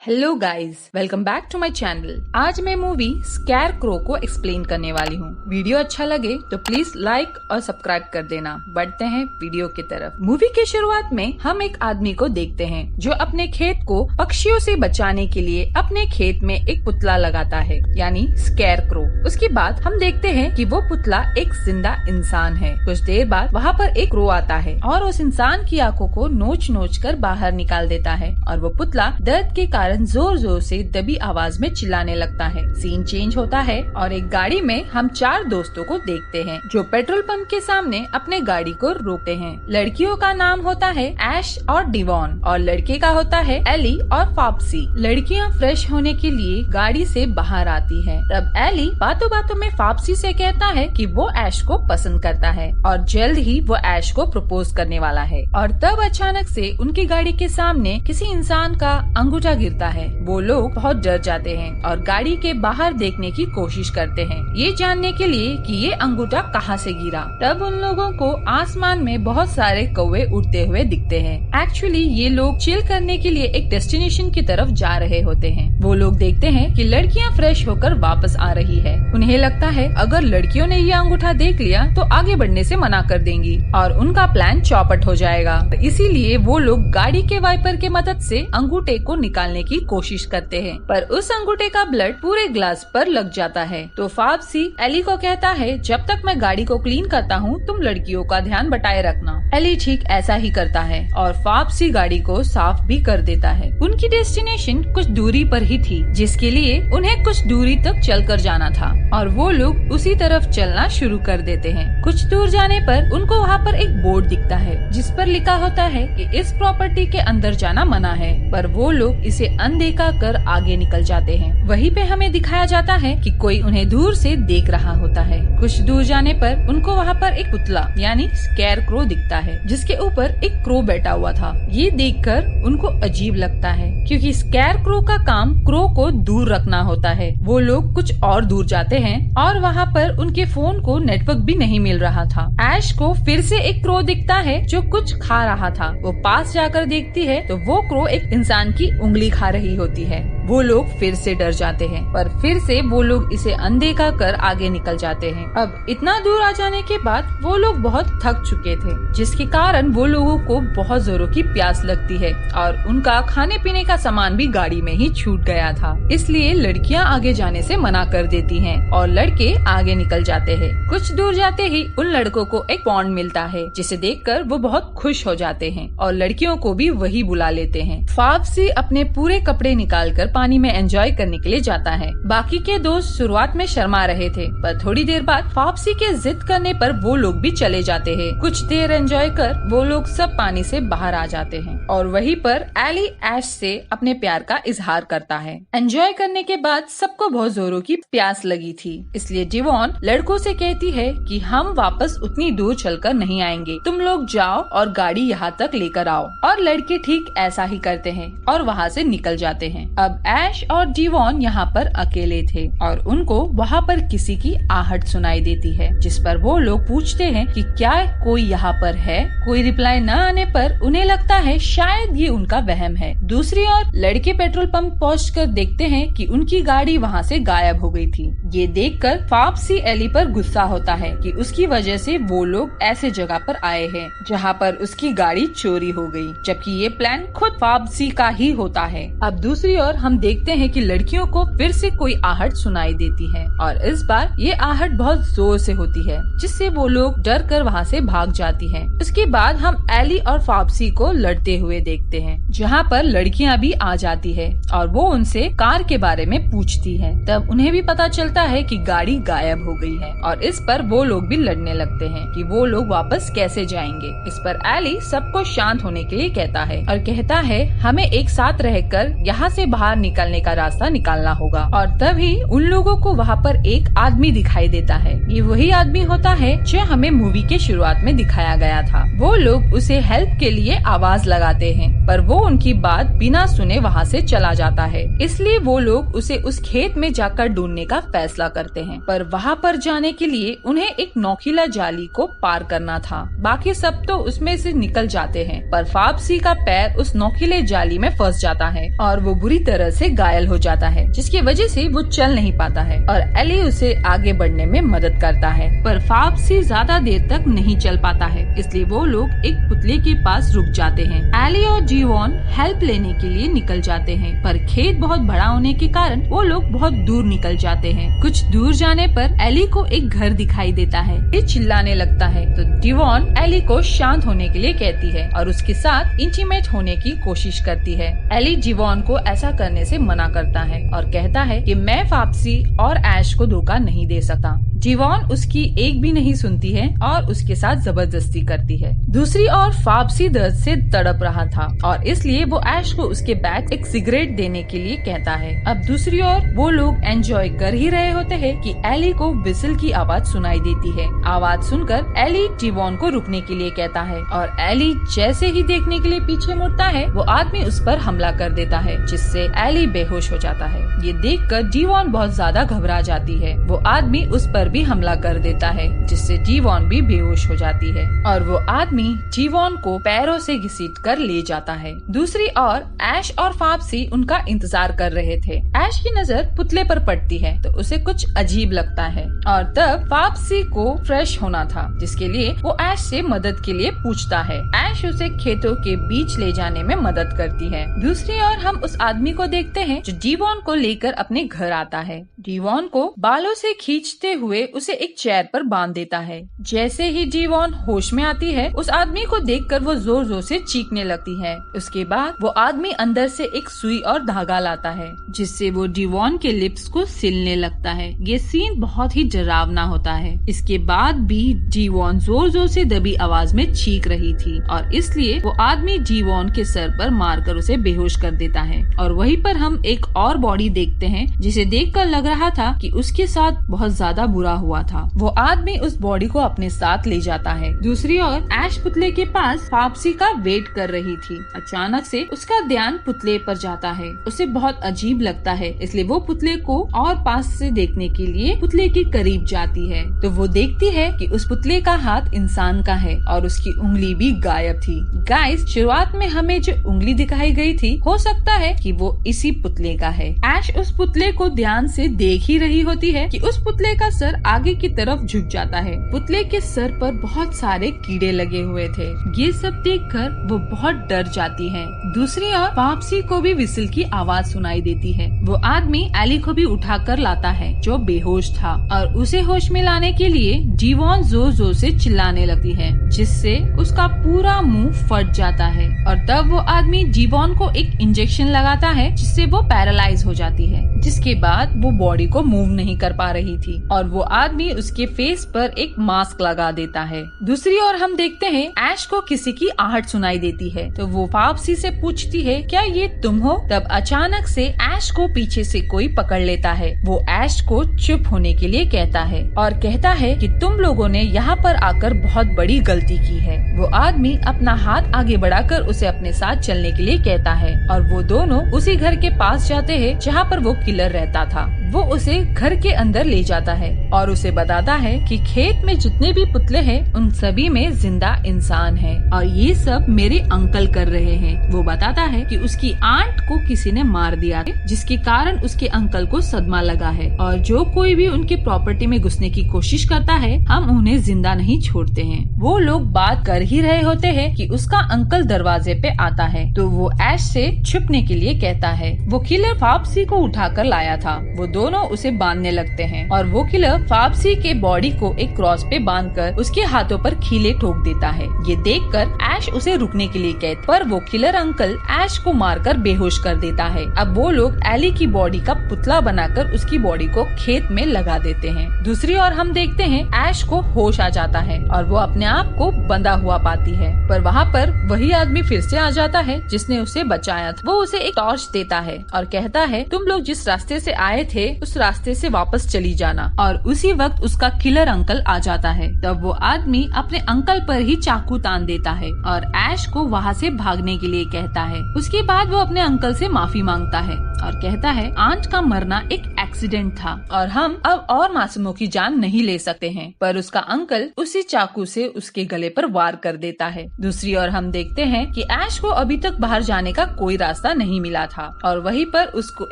Hello guys, welcome back to my channel. आज मैं movie scarecrow को explain करने वाली हूँ। वीडियो अच्छा लगे तो प्लीज लाइक और सब्सक्राइब कर देना। बढ़ते हैं वीडियो की तरफ। मूवी के शुरुआत में हम एक आदमी को देखते हैं जो अपने खेत को पक्षियों से बचाने के लिए अपने खेत में एक पुतला लगाता है, यानी स्कैर क्रो। उसके बाद हम देखते हैं कि वो पुतला एक जिंदा इंसान है। कुछ देर बाद वहाँ पर एक क्रो आता है और उस इंसान की आंखों को नोच नोच कर बाहर निकाल देता है और वो पुतला दर्द के कारण जोर जोर से दबी आवाज में चिल्लाने लगता है। सीन चेंज होता है और एक गाड़ी में हम 4 दोस्तों को देखते हैं जो पेट्रोल पंप के सामने अपने गाड़ी को रोकते हैं। लड़कियों का नाम होता है ऐश और डिवॉन और लड़के का होता है एली और फाप्सी। लड़कियां फ्रेश होने के लिए गाड़ी से बाहर आती है। तब एली बातों बातों में फाप्सी से कहता है कि वो ऐश को पसंद करता है और जल्द ही वो ऐश को प्रपोज करने वाला है। और तब अचानक से उनकी गाड़ी के सामने किसी इंसान का अंगूठा गिरता है। वो लोग बहुत डर जाते हैं और गाड़ी के बाहर देखने की कोशिश करते हैं, ये जानने के लिए कि ये अंगूठा कहाँ से गिरा। तब उन लोगों को आसमान में बहुत सारे कौवे उड़ते हुए दिखते हैं। एक्चुअली ये लोग चिल करने के लिए एक डेस्टिनेशन की तरफ जा रहे होते हैं। वो लोग देखते हैं कि लड़कियां फ्रेश होकर वापस आ रही है। उन्हें लगता है अगर लड़कियों ने ये अंगूठा देख लिया तो आगे बढ़ने से मना कर देंगी और उनका प्लान चौपट हो जाएगा। इसीलिए वो लोग गाड़ी के वाइपर के मदद से अंगूठे को निकालने की कोशिश करते हैं, पर उस अंगूठे का ब्लड पूरे ग्लास पर लग जाता है। तो फाप्सी एली को कहता है जब तक मैं गाड़ी को क्लीन करता हूँ तुम लड़कियों का ध्यान बटाए रखना। एली ठीक ऐसा ही करता है और फाप्सी गाड़ी को साफ भी कर देता है। उनकी डेस्टिनेशन कुछ दूरी पर ही थी, जिसके लिए उन्हें कुछ दूरी तक चलकर जाना था और वो लोग उसी तरफ चलना शुरू कर देते हैं। कुछ दूर जाने पर उनको वहाँ पर एक बोर्ड दिखता है जिस पर लिखा होता है कि इस प्रॉपर्टी के अंदर जाना मना है, पर वो लोग इसे अनदेखा कर आगे निकल जाते हैं। वहीं पे हमें दिखाया जाता है कि कोई उन्हें दूर से देख रहा होता है। कुछ दूर जाने पर उनको वहाँ पर एक पुतला यानी स्कैर क्रो दिखता है जिसके ऊपर एक क्रो बैठा हुआ था। ये देखकर उनको अजीब लगता है क्योंकि स्कैर क्रो का काम क्रो को दूर रखना होता है। वो लोग कुछ और दूर जाते हैं और वहाँ पर उनके फोन को नेटवर्क भी नहीं मिल रहा था। ऐश को फिर से एक क्रो दिखता है जो कुछ खा रहा था। वो पास जाकर देखती है तो वो क्रो एक इंसान की उंगली खा रही होती है। वो लोग फिर से डर जाते हैं, पर फिर से वो लोग इसे अनदेखा कर आगे निकल जाते हैं। अब इतना दूर आ जाने के बाद वो लोग बहुत थक चुके थे, जिसके कारण वो लोगों को बहुत जोरों की प्यास लगती है और उनका खाने पीने का सामान भी गाड़ी में ही छूट गया था। इसलिए लड़कियां आगे जाने से मना कर देती हैं और लड़के आगे निकल जाते हैं। कुछ दूर जाते ही उन लड़कों को एक पॉन्ड मिलता है जिसे देखकर वो बहुत खुश हो जाते हैं और लड़कियों को भी वही बुला लेते हैं। फाप्सी अपने पूरे कपड़े निकाल कर पानी में एंजॉय करने के लिए जाता है। बाकी के दोस्त शुरुआत में शर्मा रहे थे, पर थोड़ी देर बाद फाप्सी के जिद करने पर वो लोग भी चले जाते हैं। कुछ देर एंजॉय कर वो लोग सब पानी से बाहर आ जाते हैं और वहीं पर एली ऐश से अपने प्यार का इजहार करता है। एंजॉय करने के बाद सबको बहुत जोरों की प्यास लगी थी, इसलिए डिवॉन लड़कों से कहती है कि हम वापस उतनी दूर चलकर नहीं आएंगे, तुम लोग जाओ और गाड़ी यहाँ तक लेकर आओ। और लड़के ठीक ऐसा ही करते हैं और वहाँ से निकल जाते हैं। अब ऐश और डिवॉन यहाँ पर अकेले थे और उनको वहाँ पर किसी की आहट सुनाई देती है, जिस पर वो लोग पूछते हैं कि क्या कोई यहाँ पर है। कोई रिप्लाई न आने पर उन्हें लगता है शायद ये उनका वहम है। दूसरी ओर लड़के पेट्रोल पंप पहुंचकर देखते हैं कि उनकी गाड़ी वहाँ से गायब हो गई थी। ये देखकर फाप्सी एली पर गुस्सा होता है कि उसकी वजह से वो लोग ऐसे जगह पर आए हैं जहाँ पर उसकी गाड़ी चोरी हो गई, जबकि ये प्लान खुद फाप्सी का ही होता है। अब दूसरी ओर हम देखते हैं कि लड़कियों को फिर से कोई आहट सुनाई देती है और इस बार ये आहट बहुत जोर से होती है, जिससे वो लोग डर कर वहाँ से भाग जाती हैं। उसके बाद हम एली और फाप्सी को लड़ते हुए देखते हैं, जहाँ पर लड़कियाँ भी आ जाती है और वो उनसे कार के बारे में पूछती है। तब उन्हें भी पता चलता है कि गाड़ी गायब हो गई है और इस पर वो लोग भी लड़ने लगते हैं कि वो लोग वापस कैसे जाएंगे। इस पर एली सबको शांत होने के लिए कहता है और कहता है हमें एक साथ रहकर यहाँ से बाहर निकलने का रास्ता निकालना होगा। और तभी उन लोगों को वहाँ पर एक आदमी दिखाई देता है। ये वही आदमी होता है जो हमें मूवी के शुरुआत में दिखाया गया था। वो लोग उसे हेल्प के लिए आवाज लगाते हैं, पर वो उनकी बात बिना सुने वहाँ से चला जाता है। इसलिए वो लोग उसे उस खेत में जाकर ढूंढने का फैसला करते हैं, पर वहाँ पर जाने के लिए उन्हें एक नोकीला जाली को पार करना था। बाकी सब तो उसमें से निकल जाते हैं, पर फाप्सी का पैर उस नोकीले जाली में फंस जाता है और वो बुरी तरह दर्द से घायल हो जाता है, जिसकी वजह से वो चल नहीं पाता है और एली उसे आगे बढ़ने में मदद करता है। पर फाप्सी ज्यादा देर तक नहीं चल पाता है, इसलिए वो लोग एक पुतले के पास रुक जाते हैं। एली और जीवॉन हेल्प लेने के लिए निकल जाते हैं, पर खेत बहुत बड़ा होने के कारण वो लोग बहुत दूर निकल जाते हैं। कुछ दूर जाने पर एली को एक घर दिखाई देता है। ये चिल्लाने लगता है तो जीवॉन एली को शांत होने के लिए कहती है और उसके साथ इंटीमेट होने की कोशिश करती है। एली जीवॉन को ऐसा करने से मना करता है और कहता है कि मैं फाप्सी और ऐश को धोखा नहीं दे सकता। जीवॉन उसकी एक भी नहीं सुनती है और उसके साथ जबरदस्ती करती है। दूसरी ओर फाप्सी दर्द से तड़प रहा था और इसलिए वो ऐश को उसके बैग एक सिगरेट देने के लिए कहता है। अब दूसरी ओर वो लोग एंजॉय कर ही रहे होते हैं कि एली को विसल की आवाज सुनाई देती है। आवाज सुनकर एली जीवॉन को रुकने के लिए कहता है और एली जैसे ही देखने के लिए पीछे मुड़ता है वो आदमी उस पर हमला कर देता है, जिससे एली बेहोश हो जाता है। ये देखकर जीवॉन बहुत ज्यादा घबरा जाती है। वो आदमी उस पर भी हमला कर देता है, जिससे जीवॉन भी बेहोश हो जाती है और वो आदमी जीवॉन को पैरों से घसीट कर ले जाता है। दूसरी ओर ऐश और फाप्सी उनका इंतजार कर रहे थे। ऐश की नजर पुतले पर पड़ती है तो उसे कुछ अजीब लगता है और तब फाप्सी को फ्रेश होना था, जिसके लिए वो ऐश से मदद के लिए पूछता है। ऐश उसे खेतों के बीच ले जाने में मदद करती है। दूसरी ओर हम उस आदमी को देखते हैं जो जीवॉन को लेकर अपने घर आता है। जीवॉन को बालों से खींचते हुए उसे एक चेयर पर बांध देता है। जैसे ही जीवॉन होश में आती है उस आदमी को देखकर वो जोर जोर से चीखने लगती है। उसके बाद वो आदमी अंदर से एक सुई और धागा लाता है, जिससे वो जीवॉन के लिप्स को सिलने लगता है। ये सीन बहुत ही डरावना होता है। इसके बाद भी जीवॉन जोर जोर से दबी आवाज में चीख रही थी और इसलिए वो आदमी जीवॉन के सर पर मारकर उसे बेहोश कर देता है। और वहीं पर हम एक और बॉडी देखते हैं जिसे देखकर लग रहा था कि उसके साथ बहुत ज्यादा बुरा हुआ था। वो आदमी उस बॉडी को अपने साथ ले जाता है। दूसरी ओर ऐश पुतले के पास फाप्सी का वेट कर रही थी। अचानक से उसका ध्यान पुतले पर जाता है। उसे बहुत अजीब लगता है, इसलिए वो पुतले को और पास से देखने के लिए पुतले के करीब जाती है तो वो देखती है कि उस पुतले का हाथ इंसान का है और उसकी उंगली भी गायब थी। गाइस, शुरुआत में हमें जो उंगली दिखाई गई थी हो सकता है कि वो इसी पुतले का है। ऐश उस पुतले को ध्यान से देख ही रही होती है कि उस पुतले का सर आगे की तरफ झुक जाता है। पुतले के सर पर बहुत सारे कीड़े लगे हुए थे। ये सब देखकर वो बहुत डर जाती है। दूसरी ओर फाप्सी को भी विसल की आवाज सुनाई देती है। वो आदमी एली को भी उठाकर लाता है जो बेहोश था और उसे होश में लाने के लिए जीवॉन जोर जोर से चिल्लाने लगती है, जिससे उसका पूरा मुंह फट जाता है और तब वो आदमी जीवॉन को एक इंजेक्शन लगाता है जिससे वो पैरालाइज हो जाती है। जिसके बाद वो बॉडी को मूव नहीं कर पा रही थी और वो आदमी उसके फेस पर एक मास्क लगा देता है। दूसरी ओर हम देखते हैं ऐश को किसी की आहट सुनाई देती है तो वो फाप्सी से पूछती है, क्या ये तुम हो? तब अचानक से ऐश को पीछे से कोई पकड़ लेता है। वो ऐश को चुप होने के लिए कहता है और कहता है कि तुम लोगों ने यहाँ पर आकर बहुत बड़ी गलती की है। वो आदमी अपना हाथ आगे बढ़ाकर उसे अपने साथ चलने के लिए कहता है और वो दोनों उसी घर के पास जाते हैं जहाँ पर वो किलर रहता था। वो उसे घर के अंदर ले जाता है और उसे बताता है कि खेत में जितने भी पुतले हैं उन सभी में जिंदा इंसान है और ये सब मेरे अंकल कर रहे हैं। वो बताता है कि उसकी आंट को किसी ने मार दिया है, जिसके कारण उसके अंकल को सदमा लगा है और जो कोई भी उनकी प्रॉपर्टी में घुसने की कोशिश करता है हम उन्हें जिंदा नहीं छोड़ते हैं। वो लोग बात कर ही रहे होते हैं कि उसका अंकल दरवाजे पे आता है तो वो ऐश से छुपने के लिए कहता है। वो किलर फाप्सी को उठाकर लाया था। वो दोनों उसे बांधने लगते हैं और वो किलर फाप्सी के बॉडी को एक क्रॉस पे बांधकर उसके हाथों पर खीले ठोक देता है। ये देखकर ऐश उसे रुकने के लिए कहते पर वो किलर अंकल ऐश को मारकर बेहोश कर देता है। अब वो लोग एली की बॉडी का पुतला बनाकर उसकी बॉडी को खेत में लगा देते हैं। दूसरी ओर हम देखते हैं ऐश को होश आ जाता है और वो अपने आप को बंधा हुआ पाती है, पर वहाँ पर वही आदमी फिर से आ जाता है जिसने उसे बचाया था। वो उसे एक टॉर्च देता है और कहता है तुम लोग जिस रास्ते से आए थे उस रास्ते से वापस चली जाना। और उसी वक्त उसका किलर अंकल आ जाता है। तब वो आदमी अपने अंकल पर ही चाकू तान देता है और ऐश को वहाँ से भागने के लिए कहता है। उसके बाद वो अपने अंकल से माफी मांगता है और कहता है आंट का मरना एक एक्सीडेंट था और हम अब और मासूमों की जान नहीं ले सकते हैं। पर उसका अंकल उसी चाकू से उसके गले पर वार कर देता है। दूसरी ओर हम देखते हैं कि ऐश को अभी तक बाहर जाने का कोई रास्ता नहीं मिला था और वहीं पर उसको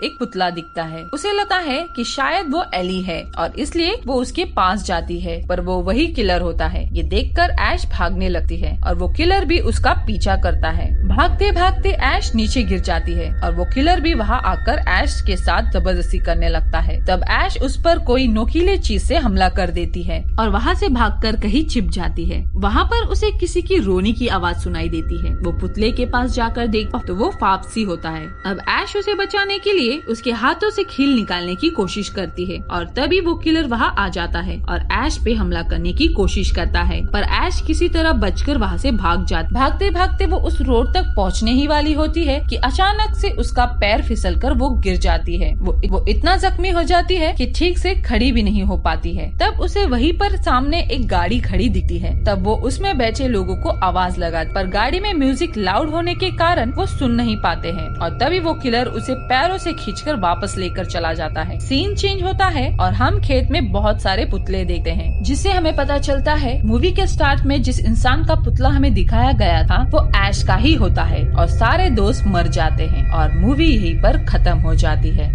एक पुतला दिखता है। उसे लगता है कि शायद वो एली है और इसलिए वो उसके पास जाती है, पर वो वही किलर होता है। ये देखकर ऐश भागने लगती है और वो किलर भी उसका पीछा करता है। भागते भागते ऐश नीचे गिर जाती है और वो किलर भी वहाँ आकर ऐश के साथ जबरदस्ती करने लगता है। तब ऐश उस पर कोई नोकीले चीज से हमला कर देती है और वहाँ से भागकर कहीं छिप जाती है। वहाँ पर उसे किसी की रोने की आवाज सुनाई देती है। वो पुतले के पास जाकर देखता तो वो फाप्सी होता है। अब ऐश उसे बचाने के लिए उसके हाथों से खील निकालने की कोशिश करती है और तभी वो किलर वहाँ आ जाता है और ऐश पे हमला करने की कोशिश करता है, पर ऐश किसी तरह बचकर वहाँ से भाग जाती। भागते भागते वो उस रोड तक पहुँचने ही वाली होती है कि अचानक से उसका पैर फिसलकर वो गिर जाती है। वो इतना जख्मी हो जाती है कि ठीक से खड़ी भी नहीं हो पाती है। तब उसे वहीं पर सामने एक गाड़ी खड़ी दिखती है। तब वो उसमें बैठे लोगों को आवाज लगा, पर गाड़ी में म्यूजिक लाउड होने के कारण वो सुन नहीं पाते हैं और तभी वो किलर उसे पैरों से खींचकर वापस लेकर चला जाता है। सीन चेंज होता है और हम खेत में बहुत सारे पुतले देखते हैं, जिससे हमें पता चलता है मूवी के स्टार्ट में जिस इंसान का पुतला हमें दिखाया गया था वो ऐश का ही होता है और सारे दोस्त मर जाते हैं और मूवी यहीं पर खत्म हो जाती है।